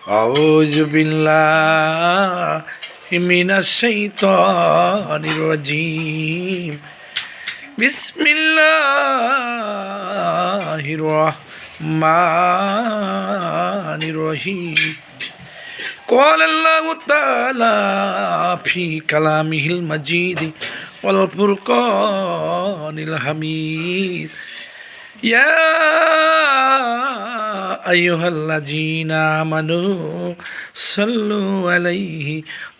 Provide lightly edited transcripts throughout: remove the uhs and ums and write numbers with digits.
আউযু বিল্লাহি মিনাশ শাইতানির রাজীম। বিসমিল্লাহির রহমানির রহিম। قال الله تعالى في كلامه المجيد والفرقان الحميد يا أيها الذين آمنوا صلوا عليه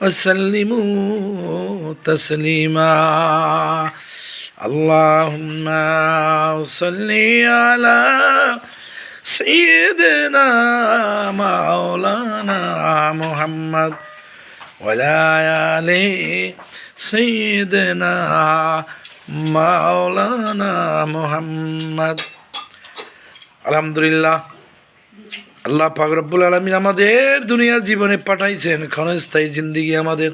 وسلموا تسليما اللهم صل على سيدنا مولانا محمد وعلى آل سيدنا مولانا محمد। আলহামদুলিল্লাহ, আল্লাহ পাক রব্বুল আলামিন আমাদের দুনিয়ার জীবনে পাঠাইছেন ক্ষণস্থায়ী জিন্দিগি। আমাদের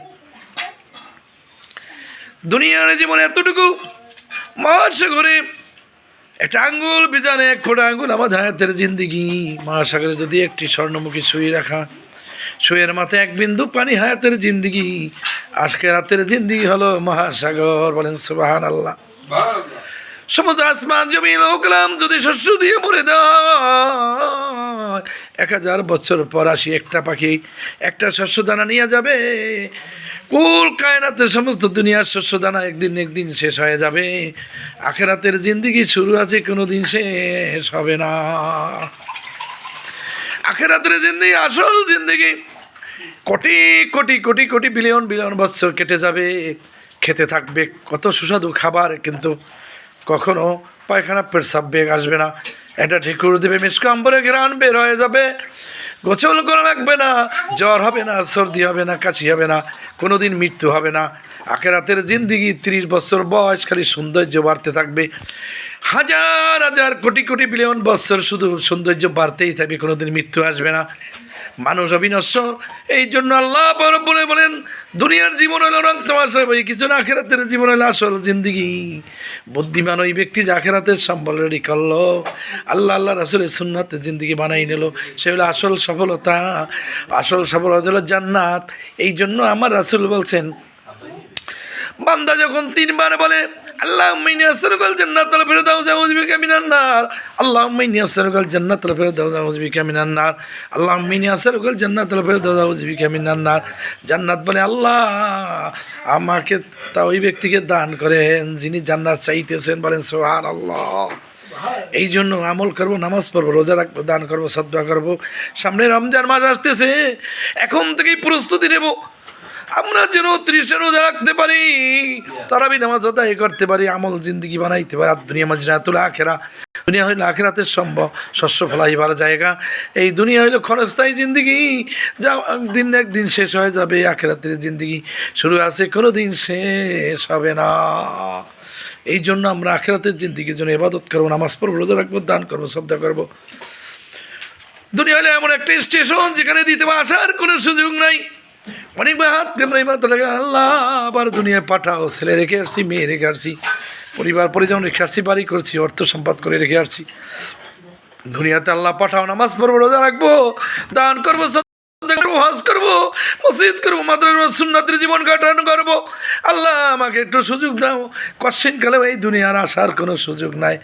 দুনিয়ার জীবনে এতটুকু মহাসাগরে একটা আঙ্গুল বিজানে এক ফোঁটা আঙ্গুল আমাদের হায়াতের জিন্দিগি। মহাসাগরে যদি একটি স্বর্ণমুখী সুই রাখা, সুইয়ের মাথায় এক বিন্দু পানি হায়াতের জিন্দিগি। আজকে রাতের জিন্দিগি হলো মহাসাগর। বলেন সুবহানাল্লাহ। সমুদ্র আসমান জমিন ওকলাম যদি শস্য দিয়ে ভরে দেয়, 1000 বছর পর আসি একটা পাখি একটা শস্য দানা নিয়ে যাবে। কুল কায়নাতের সমস্ত দুনিয়ার শস্য দানা একদিন শেষ হয়ে যাবে। আখেরাতের জিন্দিগি শুরু আছে, কোনো দিন শেষ হবে না। আখেরাতের জিন্দিগি, আসল জিন্দিগি কোটি কোটি কোটি কোটি বিলিয়ন বিলিয়ন বছর কেটে যাবে। খেতে থাকবে কত সুস্বাদু খাবার, কিন্তু কখনো পায়খানা পেশাব বেগ আসবে না। একটা ঢেকুর দেবে, মিষ্টি আম্বরে ঘেরান বের হয়ে যাবে। গোসল করা লাগবে না, জ্বর হবে না, সর্দি হবে না, কাশি হবে না, কোনো দিন মৃত্যু হবে না। আখেরাতের জিন্দিগি 30 বছর বয়স, খালি সৌন্দর্য বাড়তে থাকবে। হাজার হাজার কোটি কোটি বিলিয়ন বছর শুধু সৌন্দর্য বাড়তেই থাকবে, কোনো দিন মৃত্যু আসবে না। মানুষ অবিনশ্বর। এই জন্য আল্লাহ বলে বলেন দুনিয়ার জীবন হলো রং তামাশা, ওই কিছু না, আখেরাতের জীবন হলো আসল জিন্দিগি। বুদ্ধিমান ওই ব্যক্তি যে আখেরাতের সম্বল রেডি করলো, আল্লাহ রাসূলের সুন্নাতে জিন্দিগি বানাই নিল, সে হলো আসল সফলতা। আসল সফলতা হলো জান্নাত। এই জন্য আমার রাসূল বলছেন, বান্দা যখন 3 বার বলে আল্লাহুম্মা ইন্নী আসআলুকাল জান্নাতাল ফিরদাউস আউযু বিকা মিনান নার, আল্লাহুম্মা ইন্নী আসআলুকাল জান্নাতাল ফিরদাউস আউযু বিকা মিনান নার, আল্লাহুম্মা ইন্নী আসআলুকাল জান্নাতাল ফিরদাউস আউযু বিকা মিনান নার। জান্নাত বলে আল্লাহ আমাকে তা ওই ব্যক্তিকে দান করেন যিনি জান্নাত চাইতেছেন। বলেন সুবহানাল্লাহ। এই জন্য আমল করব, নামাজ পড়বো, রোজা রাখবো, দান করবো, সদকা করবো। সামনে রমজান মাস আসতেছে, এখন থেকেই প্রস্তুতি নেব আমরা যেন 30 রোজা রাখতে পারি, তারাবি নামাজ আদায় করতে পারি, আমল জিন্দিগি বানাইতে পারি। আর দুনিয়া মাজরাতুল আখিরা, দুনিয়া হইল আখিরাতের সম্ভব শস্য ফলাইবার জায়গা। এই দুনিয়া হইল ক্ষণস্থায়ী জিন্দিগি, যা একদিন শেষ হয়ে যাবে। আখিরাতের জিন্দিগি শুরু আছে, কোনো দিন শেষ হবে না। এই জন্য আমরা আখিরাতের জিন্দিগির জন্য ইবাদত করবো, নামাজ পড়বো, রোজা রাখবো, দান করবো, শ্রদ্ধা করবো। দুনিয়া হলে এমন একটা স্টেশন যেখানে দিতে আসার কোনো সুযোগ নাই। অনেকবার হাত কেমন আল্লাহ আবার দুনিয়ায় পাঠাও। ছেলে রেখে আসছি, মেয়ে রেখে আসছি, পরিবার পরিজন রেখে আসছি, বাড়ি করছি, অর্থ সম্পাদ করে রেখে আসছি। দুনিয়াতে আল্লাহ পাঠাও, নামাজ পড়বো, রোজা রাখবো, দান করবো, হজ করবো, মসজিদ করবো, মাদ্রাসা সুন্নাতের জীবন কাটানো করবো। আল্লাহ আমাকে একটু সুযোগ দাও। কশ্চিনকালেও এই দুনিয়ার আসার কোনো সুযোগ নাই।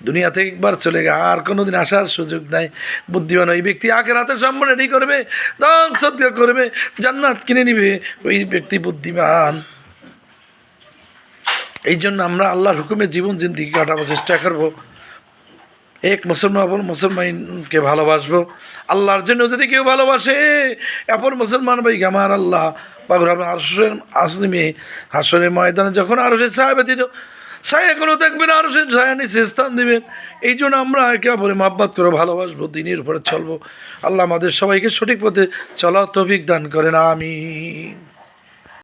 দুনিয়া থেকে একবার চলে গে, আর কোনো দিন আসার সুযোগ নাই। বুদ্ধিমান ওই ব্যক্তি আখিরাতের সম্মান রেডি করবে, দান সদকা করবে, জান্নাত কিনে নিবে, ওই ব্যক্তি বুদ্ধিমান। এই জন্য আমরা আল্লাহর হুকুমে জীবন জিন্দিগি কাটাবো, চেষ্টা করবো। এক মুসলমান মুসলমানকে ভালোবাসবো। আল্লাহর জন্য যদি কেউ ভালোবাসে এরপর মুসলমান ভাই আমার আল্লাহ পাগল হাসরের ময়দানে যখন আরশের ছায়া ব্যতীত ছায়া কোনো থাকবে না, আরশের ছায়া নিচে স্থান দেবেন। এই জন্য আমরা একে অপরে মহব্বত করে ভালোবাসবো, দ্বীনের উপরে চলবো। আল্লাহ আমাদের সবাইকে সঠিক পথে চলার তৌফিক দান করেন, আমিন।